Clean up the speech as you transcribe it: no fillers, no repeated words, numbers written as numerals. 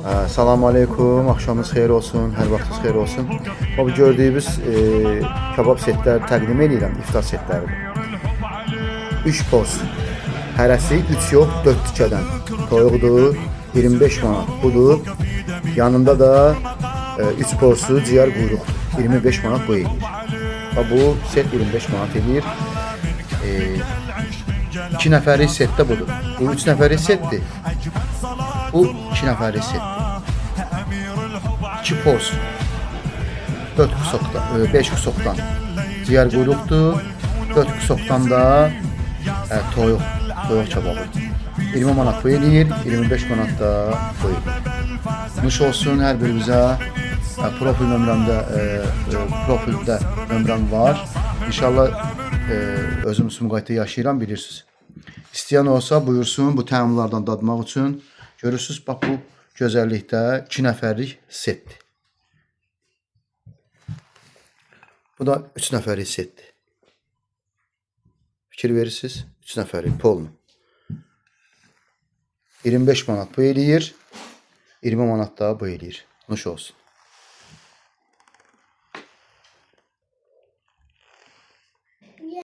Salam aleykum, axşamınız xeyir olsun, hər vaxtınız xeyir olsun. Bu gördüyünüz kebab setləri təqdim edirəm, iftar setləridir. 3 pos, hərəsi 3 yox, 4 tikədən. Toyuqdur, 25 manat budur. Yanında da 3 porsu ciyər quyruqdur, 25 manat bu edir. Bu set 25 manat edir. 2 nəfərlik set də budur. Bu 3 nəfərlik setdir. Bu 2 nəfərlik setdir. 2 pos 4 kusokdan, 5 kusokdan ciyər quyruqdur. 4 kusokdan da toyuq kebabı. 20 manat bu eləyir, 25 manat da bu eləyir. Nuş olsun hər birimizə. Profildə nömrəm var. İnşallah özüm Sumqayıtda yaşayıram, bilirsiniz. İstəyən olsa buyursun bu təamlardan dadmaq üçün. Görürsünüz, bax bu gözəllikdə 2 nəfərlik setdir. Bu da 3 nəfərlik setdir. Fikir verirsiniz, 3 nəfərlik polnu. 25 manat bu eləyir, 20 manat da bu eləyir. Nuş olsun.